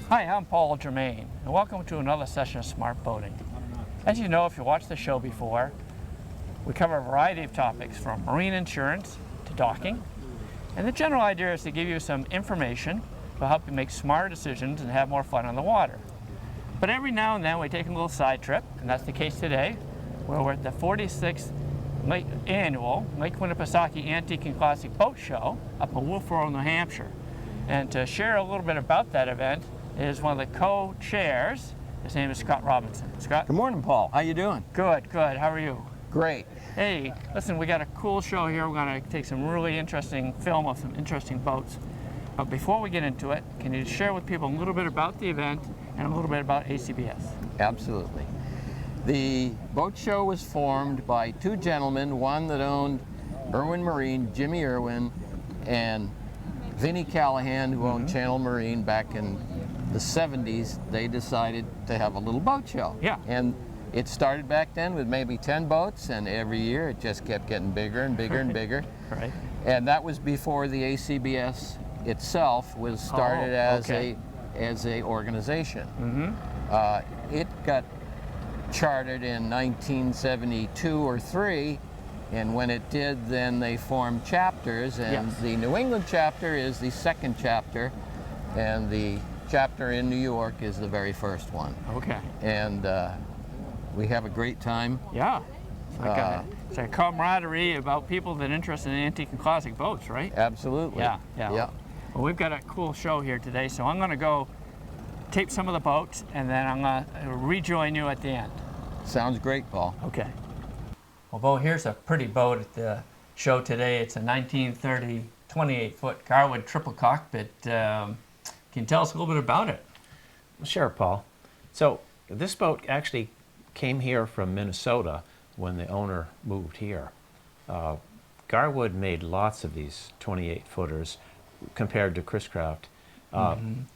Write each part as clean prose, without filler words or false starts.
Hi, I'm Paul Germain, and welcome to another session of Smart Boating. As you know, if you watched the show before, we cover a variety of topics from marine insurance to docking, and the general idea is to give you some information to help you make smarter decisions and have more fun on the water. But every now and then we take a little side trip, and that's the case today, where we're at the 46th annual Lake Winnepesauke Antique and Classic Boat Show up in Wolfboro, New Hampshire. And to share a little bit about that event is one of the co-chairs. His name is Scott Robinson. Scott? Good morning, Paul. How you doing? Good, good. How are you? Great. Hey, listen, we got a cool show here. We're going to take some really interesting film of some interesting boats. But before we get into it, can you share with people a little bit about the event and a little bit about ACBS? Absolutely. The boat show was formed by two gentlemen, one that owned Irwin Marine, Jimmy Irwin, and Vinnie Callahan, who owned Channel Marine back in the 70s. They decided to have a little boat show. Yeah. And it started back then with maybe 10 boats, and every year it just kept getting bigger and bigger and bigger. Right. And that was before the ACBS itself was started as a organization. It got chartered in 1972 or 3, and when it did, then they formed chapters, and the New England chapter is the second chapter, and the chapter in New York is the very first one. Okay. And we have a great time. Yeah. It's like a camaraderie about people that are interested in antique and classic boats, right? Absolutely. Yeah. Well, we've got a cool show here today, so I'm going to go tape some of the boats, and then I'm going to rejoin you at the end. Sounds great, Paul. Okay. Well, Bo, here's a pretty boat at the show today. It's a 1930 28-foot Garwood triple cockpit. Can you tell us a little bit about it? Sure, Paul. So this boat actually came here from Minnesota when the owner moved here. Garwood made lots of these 28-footers compared to Chris Craft.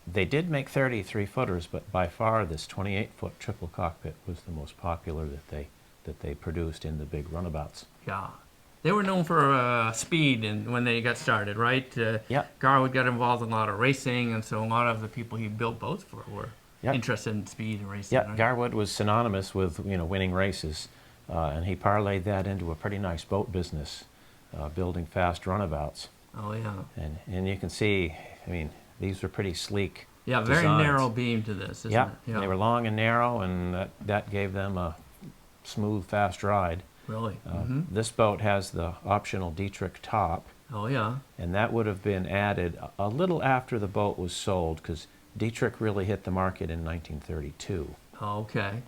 They did make 33-footers, but by far this 28-foot triple cockpit was the most popular that they produced in the big runabouts. Yeah. They were known for speed when they got started, right? Garwood got involved in a lot of racing, and so a lot of the people he built boats for were interested in speed and racing. Yeah, right? Garwood was synonymous with winning races, and he parlayed that into a pretty nice boat business, building fast runabouts. Oh yeah. And you can see, I mean, these were pretty sleek. Yeah, very designs. narrow beam to this, isn't it? Yeah, they were long and narrow, and that gave them a smooth, fast ride. Really? This boat has the optional Dietrich top. Oh yeah. And that would have been added a little after the boat was sold, because Dietrich really hit the market in 1932. Oh, okay.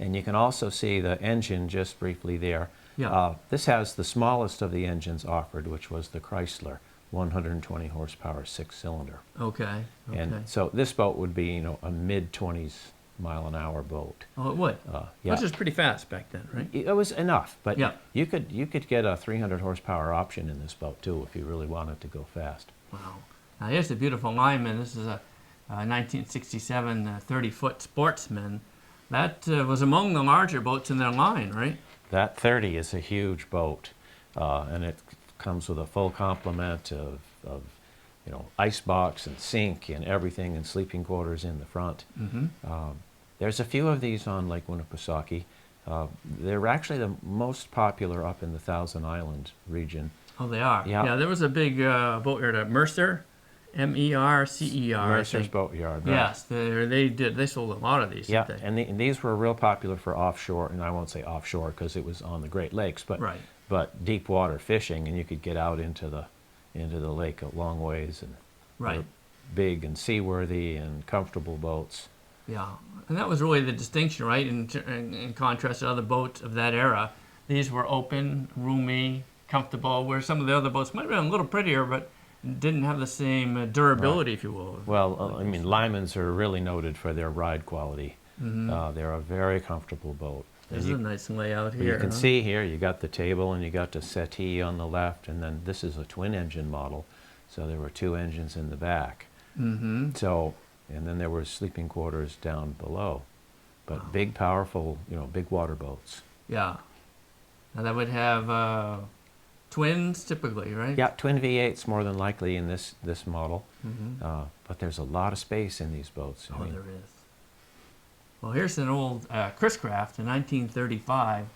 And you can also see the engine just briefly there. Yeah. This has the smallest of the engines offered, which was the Chrysler 120 horsepower 6-cylinder. Okay. And so this boat would be, a mid-20s mile-an-hour boat. Oh, it would. Which is pretty fast back then, right? It was enough, but you could get a 300 horsepower option in this boat too if you really wanted to go fast. Wow. Now here's the beautiful Lyman. This is a 1967 30-foot sportsman. That was among the larger boats in their line, right? That 30 is a huge boat, and it comes with a full complement of ice box and sink and everything, and sleeping quarters in the front. There's a few of these on Lake Winnepesauke. They're actually the most popular up in the Thousand Island region. Oh, they are? Yeah. There was a big boatyard at Mercer, M-E-R-C-E-R. Mercer's Boatyard. Right? Yes, they sold a lot of these. Yeah, and these were real popular for offshore, and I won't say offshore because it was on the Great Lakes, but deep water fishing, and you could get out into the lake a long ways, and right, big and seaworthy and comfortable boats. Yeah, and that was really the distinction, right? In contrast to other boats of that era, these were open, roomy, comfortable, where some of the other boats might have been a little prettier, but didn't have the same durability, if you will. Well, I mean, Lymans are really noted for their ride quality. They're a very comfortable boat. This is a nice layout here. You can see here, you got the table and you got the settee on the left, and then this is a twin engine model, so there were two engines in the back. So, and then there were sleeping quarters down below, but big, powerful, big water boats. Yeah. Now that would have Twins typically, right? Yeah, twin V8s more than likely in this model. Mm-hmm. But there's a lot of space in these boats. Oh, there is. Well, here's an old Chris Craft, a 1935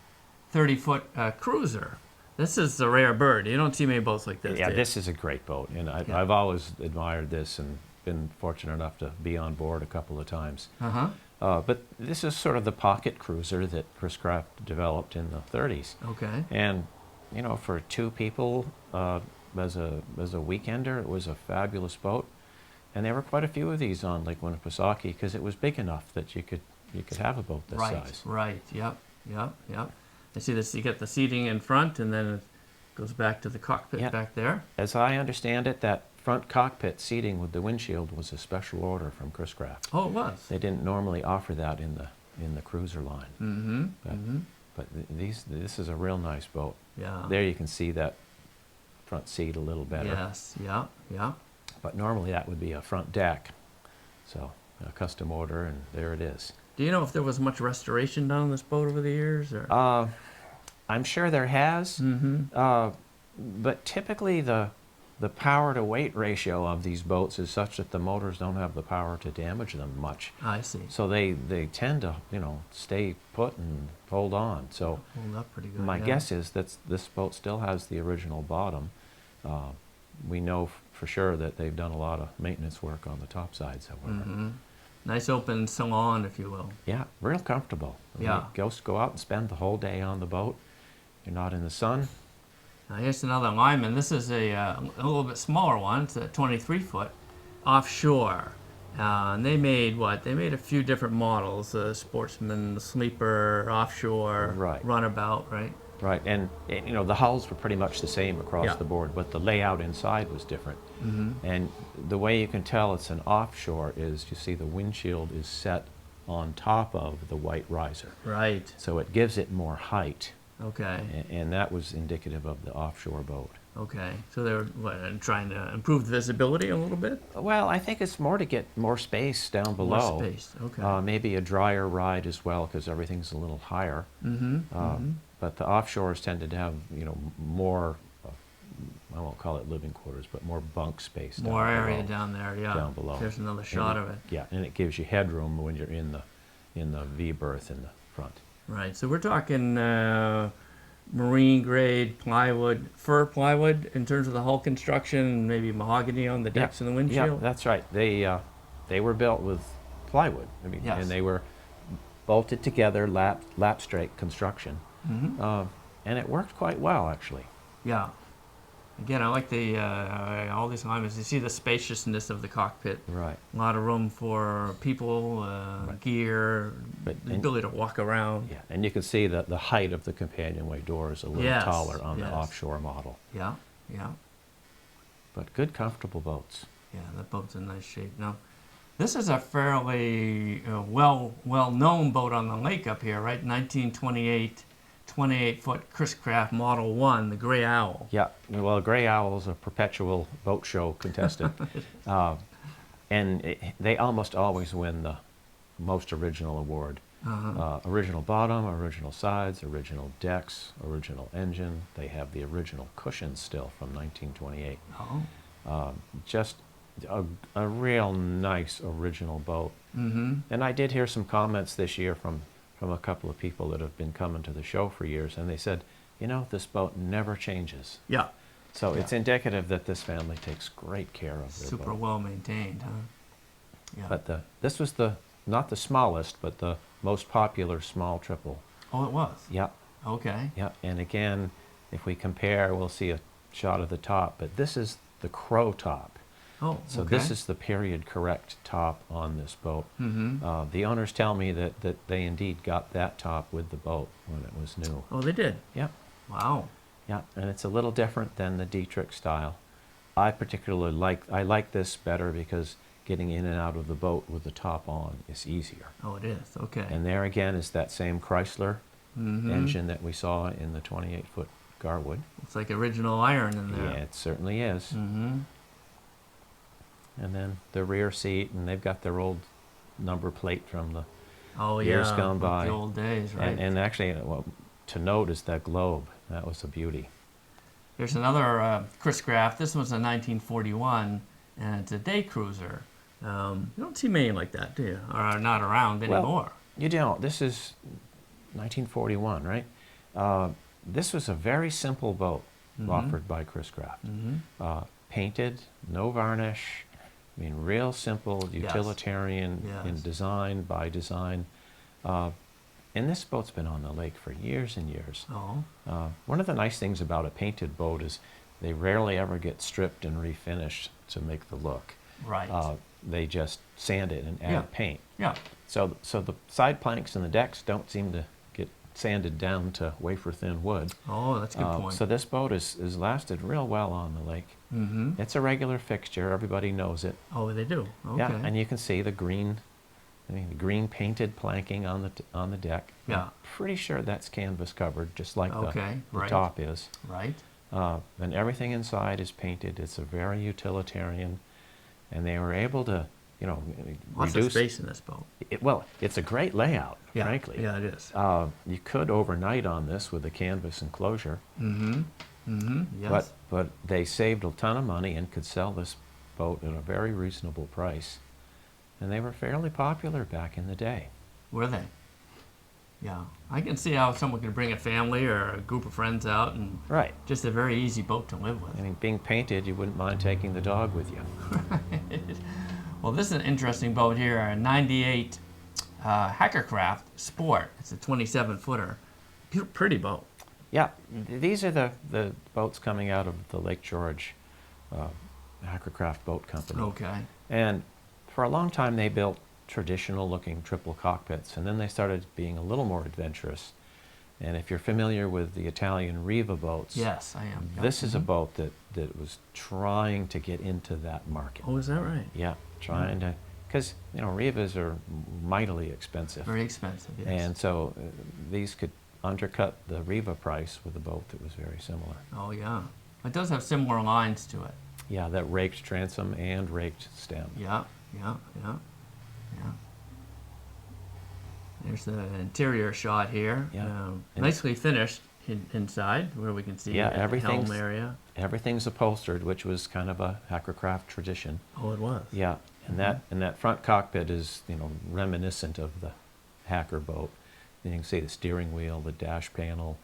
30-foot cruiser. This is a rare bird. You don't see many boats like this. Yeah, Dave. this is a great boat, and I've always admired this and been fortunate enough to be on board a couple of times. Uh-huh. But this is sort of the pocket cruiser that Chris Craft developed in the 30s. Okay. And, you know, for two people as a weekender, it was a fabulous boat. And there were quite a few of these on Lake Winnepesauke because it was big enough that you could have a boat this size. Right. Yep. I see this. You get the seating in front, and then it goes back to the cockpit back there. As I understand it, that front cockpit seating with the windshield was a special order from Chris Craft. Oh, it was. They didn't normally offer that in the cruiser line. Mm-hmm. But this is a real nice boat. Yeah. There you can see that front seat a little better. Yes. Yeah. But normally that would be a front deck. So a custom order, and there it is. Do you know if there was much restoration done on this boat over the years? Or? I'm sure there has. Mm-hmm. But typically the power to weight ratio of these boats is such that the motors don't have the power to damage them much. I see. So they tend to, stay put and hold on. So Hold up pretty good. my guess is that this boat still has the original bottom. We know for sure that they've done a lot of maintenance work on the top sides, however. Mm-hmm. Nice open salon, if you will. Yeah, real comfortable. Yeah. You go out and spend the whole day on the boat. You're not in the sun. Now here's another Lyman. This is a little bit smaller one. It's a 23-foot offshore. And they made what? They made a few different models. The sportsman, the sleeper, offshore, Right. runabout, right? Right, and the hulls were pretty much the same across the board, but the layout inside was different. Mm-hmm. And the way you can tell it's an offshore is you see the windshield is set on top of the white riser. Right. So it gives it more height, Okay. and that was indicative of the offshore boat. Okay. So they were trying to improve the visibility a little bit? Well, I think it's more to get more space down below. More space. Okay. Maybe a drier ride as well, because everything's a little higher. Mm-hmm. But the offshores tended to have, more, I won't call it living quarters, but more bunk space down More below. area down there, yeah. Down below. There's another shot of it. Yeah, and it gives you headroom when you're in the V berth in the front. Right. So we're talking marine grade plywood, fir plywood in terms of the hull construction, maybe mahogany on the decks and the windshield. Yeah, that's right. They were built with plywood. I mean, Yes. and they were bolted together, lap straight construction. Mm-hmm. And it worked quite well, actually. Yeah. Again, I like the all these Lymans. You see the spaciousness of the cockpit. Right. A lot of room for people, gear, But- the ability to walk around. Yeah, and you can see that the height of the companionway door is a little Yes, taller on the yes. offshore model. Yeah. But good, comfortable boats. Yeah, that boat's in nice shape. Now, this is a fairly well-known boat on the lake up here, right? 1928, 28-foot Chris Craft Model 1, the Gray Owl. Yeah, well, Gray Owl is a perpetual boat show contestant. And they almost always win the most original award. Original bottom, original sides, original decks, original engine. They have the original cushions still from 1928. Oh. Just a real nice original boat. Mm-hmm. And I did hear some comments this year from a couple of people that have been coming to the show for years, and they said, this boat never changes. Yeah. So it's indicative that this family takes great care of their Super boat. well maintained, huh? Yeah. But this was not the smallest, but the most popular small triple. Oh, it was? Yeah, Okay. yeah. And again, if we compare, we'll see a shot of the top, but this is the crow top. Oh, So okay. this is the period correct top on this boat. Mm-hmm. The owners tell me that they indeed got that top with the boat when it was new. Oh, they did? Yeah, Wow. yeah, and it's a little different than the Dietrich style. I particularly like this better because getting in and out of the boat with the top on is easier. Oh, it is. Okay. And there again is that same Chrysler Mm-hmm. engine that we saw in the 28-foot Garwood. It's like original iron in there. Yeah, it certainly is. Mm-hmm. And then the rear seat, and they've got their old number plate from the Oh, years yeah. gone like by. the old days, right? And actually, to note is that globe. That was a beauty. There's another Chris Craft. This one's a 1941, and it's a day cruiser. You don't see many like that, do you? Or not around anymore. You don't. This is 1941, right? This was a very simple boat offered by Chris Craft. Painted, no varnish. I mean, real simple, utilitarian in design, by design. And this boat's been on the lake for years and years. Oh. One of the nice things about a painted boat is they rarely ever get stripped and refinished to make the look. Right. They just sand it and add paint. Yeah. So the side planks and the decks don't seem to get sanded down to wafer-thin wood. Oh, that's a good point. So this boat is lasted real well on the lake. It's a regular fixture. Everybody knows it. Oh, they do. Okay. Yeah, and you can see the green painted planking on the deck. Yeah. I'm pretty sure that's canvas covered, just like the right. top is. Right. And everything inside is painted. It's a very utilitarian, and they were able to, Lots of space in this boat. It's a great layout, frankly. Yeah, it is. You could overnight on this with a canvas enclosure. Yes. But they saved a ton of money and could sell this boat at a very reasonable price. And they were fairly popular back in the day. Were they? Yeah. I can see how someone could bring a family or a group of friends out, and Right. just a very easy boat to live with. I mean, being painted, you wouldn't mind taking the dog with you. Well, this is an interesting boat here, a 98 Hackercraft Sport. It's a 27-footer. Pretty boat. Yeah, these are the boats coming out of the Lake George Hackercraft Boat Company. Okay. And for a long time, they built traditional-looking triple cockpits, and then they started being a little more adventurous. And if you're familiar with the Italian Riva boats, Yes, I am. this is a boat that was trying to get into that market. Oh, is that right? Yeah, trying to, because Rivas are mightily expensive. Very expensive, yes. And so these could undercut the Riva price with a boat that was very similar. Oh, yeah. It does have similar lines to it. Yeah, that raked transom and raked stem. Yeah. There's the interior shot here. Yeah. Nicely finished inside, where we can see the helm area. Everything's upholstered, which was kind of a Hackercraft tradition. Oh, it was. Yeah, and that front cockpit is reminiscent of the Hacker boat. And you can see the steering wheel, the dash panel,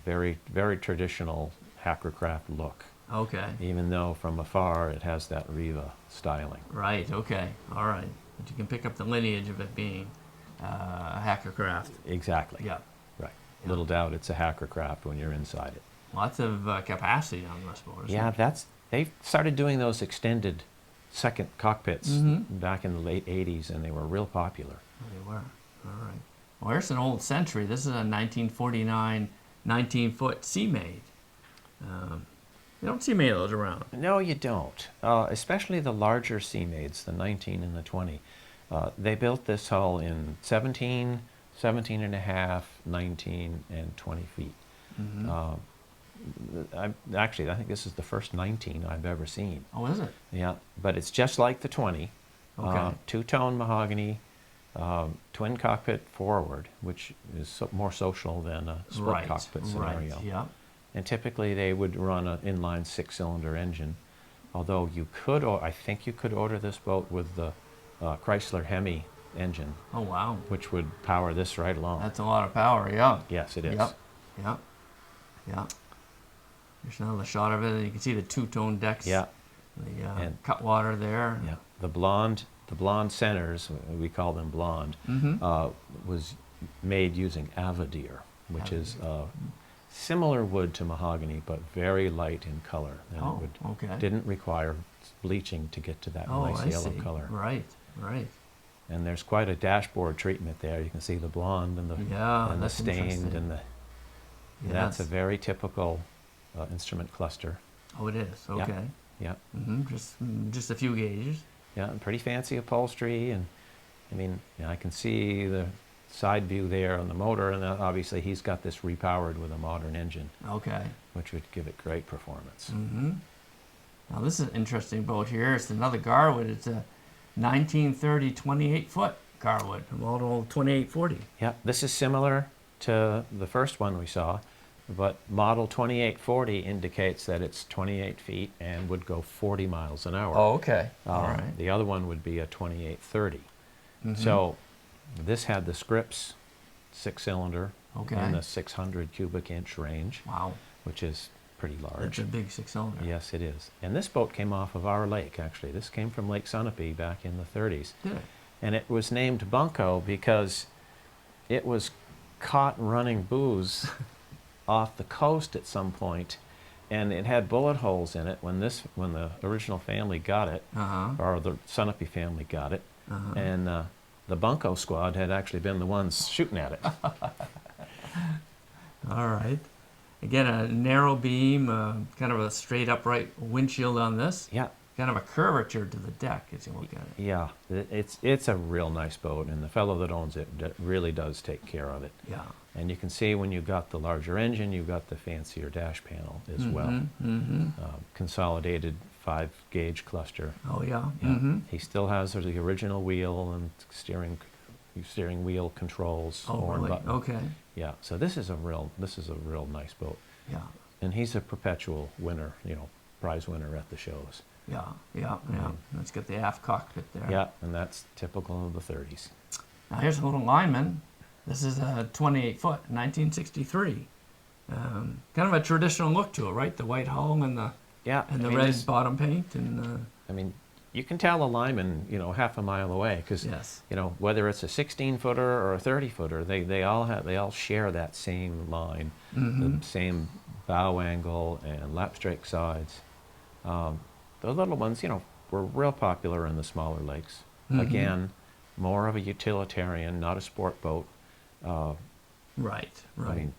very very traditional Hackercraft look. Okay. Even though from afar it has that Riva styling. Right. Okay. All right. But you can pick up the lineage of it being a Hackercraft. Exactly. Yeah. Right. Yeah. Little doubt it's a Hackercraft when you're inside it. Lots of capacity on this boat. Yeah, they started doing those extended second cockpits back in the late 80s, and they were real popular. Oh, they were. All right. Well, here's an old Century. This is a 1949 19-foot Sea-Maid. You don't see many of those around. No, you don't. Especially the larger Sea-Maids, the 19 and the 20. They built this hull in 17, 17 and a half, 19, and 20 feet. I think this is the first 19 I've ever seen. Oh, is it? Yeah, but it's just like the 20. Okay. Two-tone mahogany, twin cockpit forward, which is more social than a split cockpit scenario. Right, yeah. And typically they would run an inline 6-cylinder engine, although I think you could order this boat with the Chrysler Hemi engine. Oh, wow. Which would power this right along. That's a lot of power, yeah. Yes, it is. Yep. There's another shot of it, and you can see the two-tone decks. Yeah. The cutwater there. Yeah. The blonde centers, we call them blonde, was made using Avadir, which is similar wood to mahogany, but very light in color. And didn't require bleaching to get to that nice yellow color. Right. And there's quite a dashboard treatment there. You can see the blonde and the stained and the. Yes. That's a very typical instrument cluster. Oh, it is. Okay. Yeah. Just a few gauges. Yeah, and pretty fancy upholstery, and I can see the side view there on the motor, and obviously he's got this repowered with a modern engine. Okay. Which would give it great performance. Now this is an interesting boat here. It's another Garwood. It's a 1930 28-foot Garwood, a model 2840. Yeah, this is similar to the first one we saw. but model 2840 indicates that it's 28 feet and would go 40 miles an hour. Oh, okay. All right. The other one would be a 2830. So this had the Scripps 6-cylinder in the 600 cubic inch range, Wow. which is pretty large. That's a big 6-cylinder. Yes, it is. And this boat came off of our lake, actually. This came from Lake Sunapee back in the 30s. Did it? And it was named Bunko because it was caught running booze off the coast at some point, and it had bullet holes in it when the original family got it, or the Sunapee family got it, and the Bunko squad had actually been the ones shooting at it. All right. Again, a narrow beam, kind of a straight upright windshield on this. Yeah. Kind of a curvature to the deck as you look at it. Yeah, it's a real nice boat, and the fellow that owns it really does take care of it. Yeah. And you can see when you've got the larger engine, you've got the fancier dash panel as well. Consolidated 5-gauge cluster. Oh, yeah. Yeah. He still has the original wheel and steering wheel controls. Oh, horn really? button. Okay. Yeah. So this is a real nice boat. Yeah. And he's a perpetual winner, prize winner at the shows. Yeah. Yeah. Yeah. Let's get the aft cockpit there. Yeah, and that's typical of the 30s. Now here's a little Lyman. This is a 28-foot, 1963. Kind of a traditional look to it, right? The white hull and the red bottom paint, and I mean, you can tell a Lyman, half a mile away, because yes. Whether it's a 16-footer or a 30-footer, they all share that same line, the same bow angle and lapstrake sides. The little ones, were real popular in the smaller lakes. Again, more of a utilitarian, not a sport boat. Right. I mean,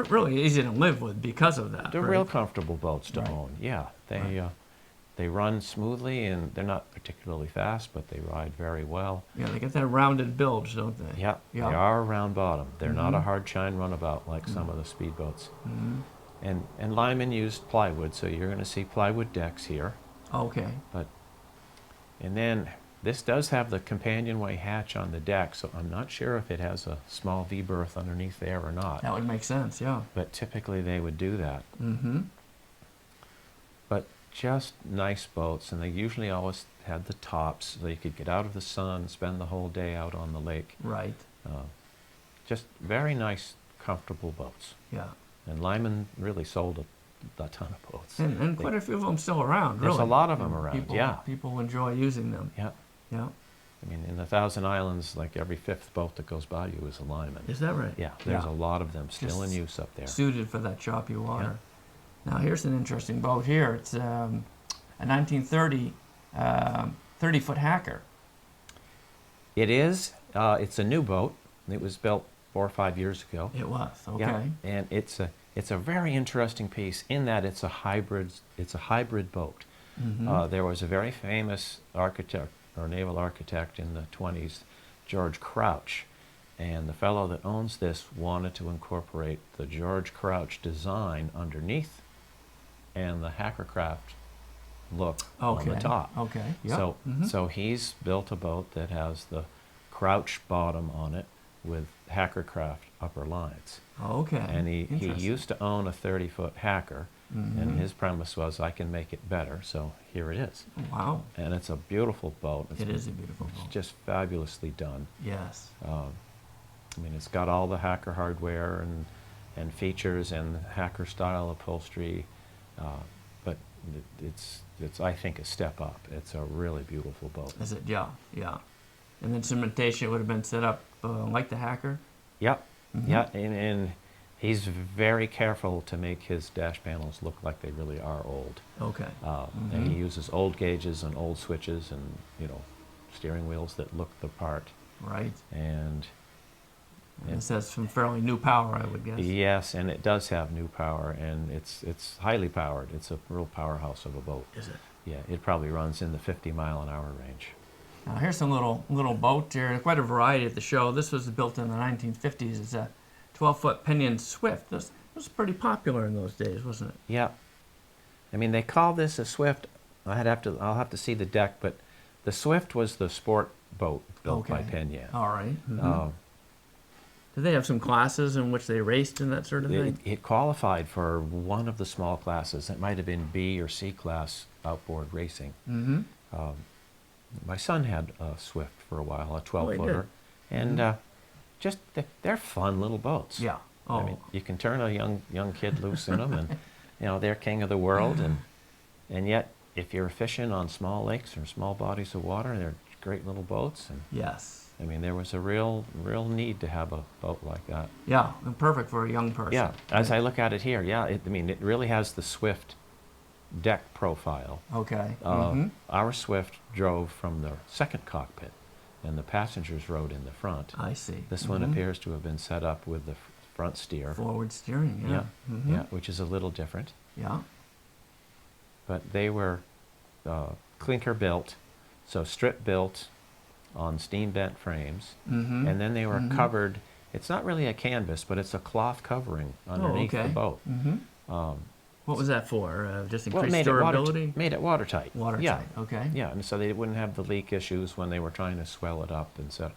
really easy to live with because of that. They're right? real comfortable boats to own. Yeah, they run smoothly, and they're not particularly fast, but they ride very well. Yeah, they get that rounded bilge, don't they? Yeah, they are round bottom. They're not a hard chine runabout like some of the speedboats. And Lyman used plywood, so you're going to see plywood decks here. Okay. And then this does have the companionway hatch on the deck, so I'm not sure if it has a small V-berth underneath there or not. That would make sense, yeah. But typically they would do that. But just nice boats, and they usually always had the tops, so you could get out of the sun, spend the whole day out on the lake. Right. Just very nice, comfortable boats. Yeah. And Lyman really sold a ton of boats. And quite a few of them still around, really. There's a lot of them around, People enjoy using them. Yeah. Yeah. I mean, in the Thousand Islands, like every 5th boat that goes by you is a Lyman. Is that right? Yeah, there's a lot of them still in use up there. Suited for that choppy water. Now here's an interesting boat here. It's a 1930 30-foot Hacker. It is. It's a new boat. It was built 4 or 5 years ago. It was. Okay. Yeah, and it's a very interesting piece in that it's a hybrid. It's a hybrid boat. There was a very famous architect or naval architect in the 20s, George Crouch, and the fellow that owns this wanted to incorporate the George Crouch design underneath and the Hacker Craft look on the top. Okay. Yep. So he's built a boat that has the Crouch bottom on it with Hacker Craft upper lines. Okay. And he used to own a 30-foot Hacker, and his premise was, I can make it better, so here it is. Wow. And it's a beautiful boat. It is a beautiful boat. It's just fabulously done. Yes. I mean, it's got all the Hacker hardware and features and Hacker style upholstery, but it's I think a step up. It's a really beautiful boat. Is it? Yeah. Yeah. And then cementation would have been set up like the Hacker? Yep. Yeah, and he's very careful to make his dash panels look like they really are old. Okay. And he uses old gauges and old switches and, steering wheels that look the part. Right. And this has some fairly new power, I would guess. Yes, and it does have new power, and it's highly powered. It's a real powerhouse of a boat. Is it? Yeah, it probably runs in the 50-mile-an-hour range. Now here's some little boat here. Quite a variety at the show. This was built in the 1950s. It's a 12-foot Penn Yan Swift. This was pretty popular in those days, wasn't it? Yeah. I mean, they call this a Swift. I'll have to see the deck, but the Swift was the sport boat built by Penn Yan. All right. Did they have some classes in which they raced and that sort of thing? It qualified for one of the small classes. It might have been B or C class outboard racing. Mm-hmm. My son had a Swift for a while, a 12-footer, did. and just they're fun little boats. Yeah. Oh. I mean, you can turn a young kid loose in them, and you know they're king of the world, and yet if you're fishing on small lakes or small bodies of water, they're great little boats. And Yes. I mean, there was a real need to have a boat like that. Yeah, and perfect for a young person. Yeah, as I look at it here, yeah, I mean, it really has the Swift deck profile. Okay. Our Swift drove from the second cockpit, and the passengers rode in the front. I see. This one appears to have been set up with the front steer. Forward steering, yeah. Yeah, which is a little different. Yeah. But they were clinker built, so strip built on steam bent frames, and then they were covered. It's not really a canvas, but it's a cloth covering underneath the boat. What was that for? Just Well, increased durability? made it watertight. Watertight, Yeah. okay. Yeah, and so they wouldn't have the leak issues when they were trying to swell it up, and so.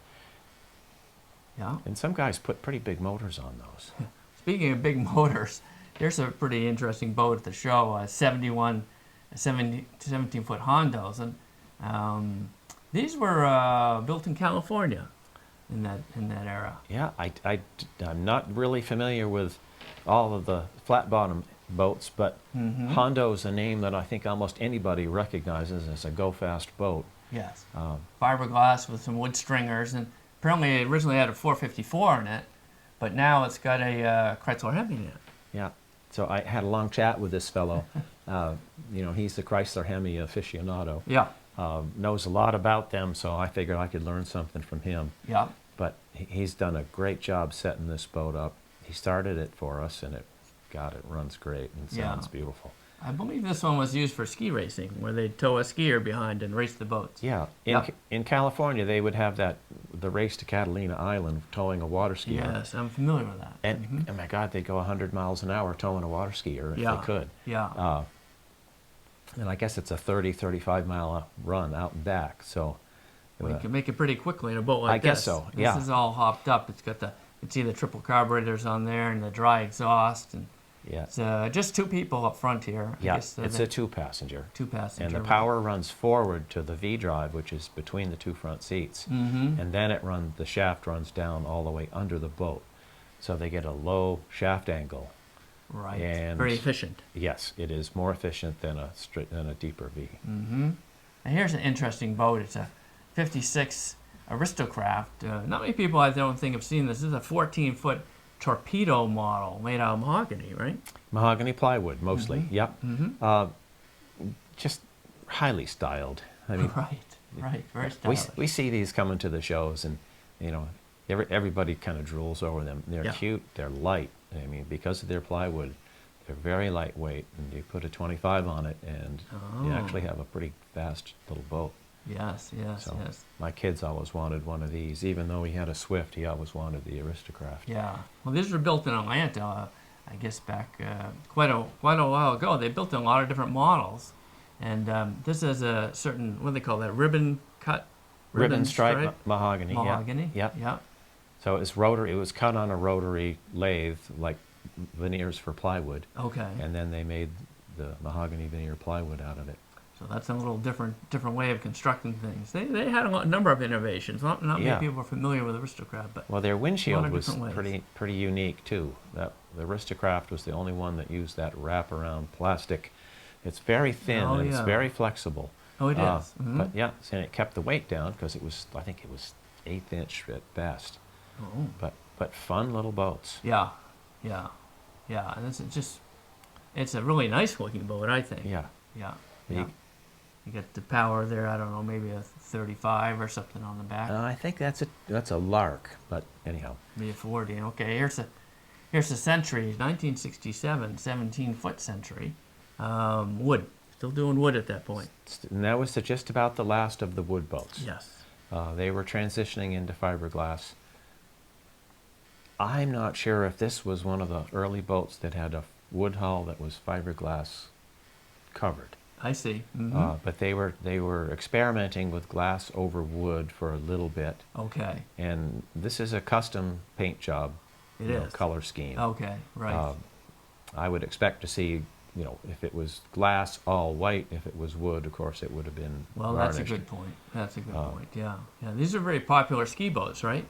Yeah. And some guys put pretty big motors on those. Speaking of big motors, here's a pretty interesting boat at the show, 17-foot Hondos. And these were built in California in that era. Yeah, I'm not really familiar with all of the flat bottom boats, but Hondo is a name that I think almost anybody recognizes as a go-fast boat. Yes. Fiberglass with some wood stringers, and apparently it originally had a 454 in it, but now it's got a Chrysler Hemi in it. Yeah. So I had a long chat with this fellow. You know, he's the Chrysler Hemi aficionado. Yeah. Knows a lot about them, so I figured I could learn something from him. Yeah. But he's done a great job setting this boat up. He started it for us, and it runs great and sounds beautiful. I believe this one was used for ski racing, where they'd tow a skier behind and race the boats. Yeah. In California, they would have the race to Catalina Island, towing a water skier. Yes, I'm familiar with that. And oh my God, they'd go 100 miles an hour towing a water skier if they could. Yeah. And I guess it's a 35 mile run out and back. So We can make it pretty quickly in a boat like this. I guess so, yeah. This is all hopped up. It's got you can see the triple carburetors on there and the dry exhaust. And yeah. it's just two people up front here. Yeah, it's a two-passenger. Two-passenger. And the power runs forward to the V drive, which is between the two front seats. And then the shaft runs down all the way under the boat. So they get a low shaft angle. Right. And very efficient. Yes, it is more efficient than a deeper V. And here's an interesting boat. It's a 56 Aristo Craft. Not many people, I don't think, have seen this. This is a 14-foot torpedo model made out of mahogany, right? Mahogany plywood, mostly. Yep. Just highly styled. I mean, right. Very stylish. we see these coming to the shows, and you know, everybody kind of drools over them. They're cute. They're light. I mean, because of their plywood, they're very lightweight, and you put a 25 on it, and you actually have a pretty fast little boat. Yes. So my kids always wanted one of these. Even though he had a Swift, he always wanted the Aristo Craft. Yeah. Well, these were built in Atlanta, I guess back quite a while ago. They built a lot of different models, and this is a certain, what do they call that, ribbon cut? Ribbon stripe mahogany. Mahogany. Yeah. So it's rotary. It was cut on a rotary lathe, like veneers for plywood. Okay. And then they made the mahogany veneer plywood out of it. So that's a little different way of constructing things. They had a number of innovations. Not many people are familiar with Aristo Craft, but their windshield was pretty unique too. The Aristo Craft was the only one that used that wraparound plastic. It's very thin and it's very flexible. Oh, it is. But yeah, and it kept the weight down because I think it was 1/8 inch at best. Oh. But fun little boats. Yeah. And it's a really nice looking boat, I think. Yeah. You got the power there. I don't know, maybe a 35 or something on the back. I think that's a lark, but anyhow. Maybe a 40. Okay, here's the Century, 1967, 17-foot Century, wood. Still doing wood at that point. And that was just about the last of the wood boats. Yes. They were transitioning into fiberglass. I'm not sure if this was one of the early boats that had a wood hull that was fiberglass covered. I see. But they were experimenting with glass over wood for a little bit. Okay. And this is a custom paint job. It is. Color scheme. Okay, right. I would expect to see, if it was glass, all white. If it was wood, of course, it would have been That's varnished. a good point. That's a good point. Yeah. These are very popular ski boats, right?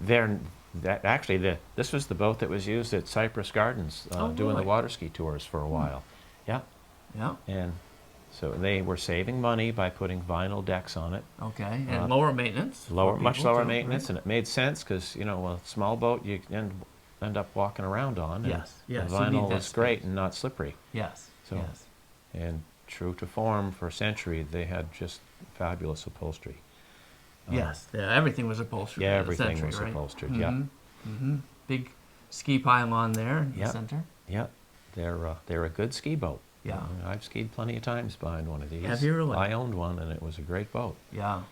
This was the boat that was used at Cypress Gardens doing really? the water ski tours for a while. Yeah. Yeah. And so they were saving money by putting vinyl decks on it. Okay. And lower maintenance. Much lower too, maintenance, right? and it made sense because a small boat you end up walking around on. And Yes. the You need vinyl that is great space. and not slippery. Yes. So- Yes. And true to form for a century, they had just fabulous upholstery. Yes. Yeah. Everything was upholstered. Yeah, in the everything century, was right? upholstered. Yeah, Mm-hmm. Big ski pylon there in the Yeah. center. yeah. They're a good ski boat. Yeah. I've skied plenty of times behind one of these. Have you really? I owned one, and it was a great boat. Yeah.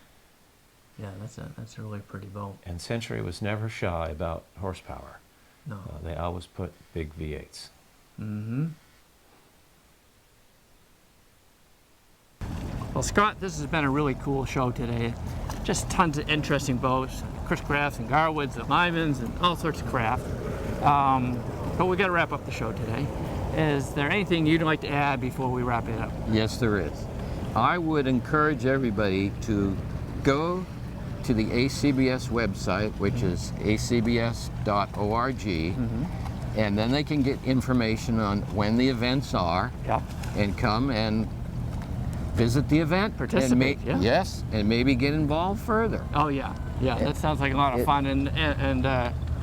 Yeah. That's a really pretty boat. And Century was never shy about horsepower. No. They always put big V8s. Mm-hmm. Well, Scott, this has been a really cool show today. Just tons of interesting boats, Chris Crafts and Garwoods and Lymans and all sorts of craft. But we got to wrap up the show today. Is there anything you'd like to add before we wrap it up? Yes, there is. I would encourage everybody to go to the ACBS website, which is acbs.org, and then they can get information on when the events are, Yeah. and come and visit the event. Participate, yeah. Yes, and maybe get involved further. Oh yeah. Yeah. That sounds like a lot of fun, and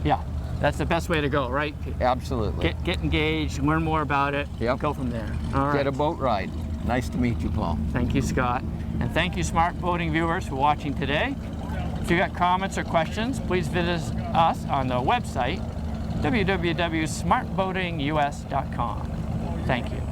yeah, that's the best way to go, right? Absolutely. Get engaged, learn more about it, Yep. go from there. All right. Get a boat ride. Nice to meet you, Paul. Thank you, Scott. And thank you, Smart Boating viewers, for watching today. If you got comments or questions, please visit us on the website, www.smartboatingus.com. Thank you.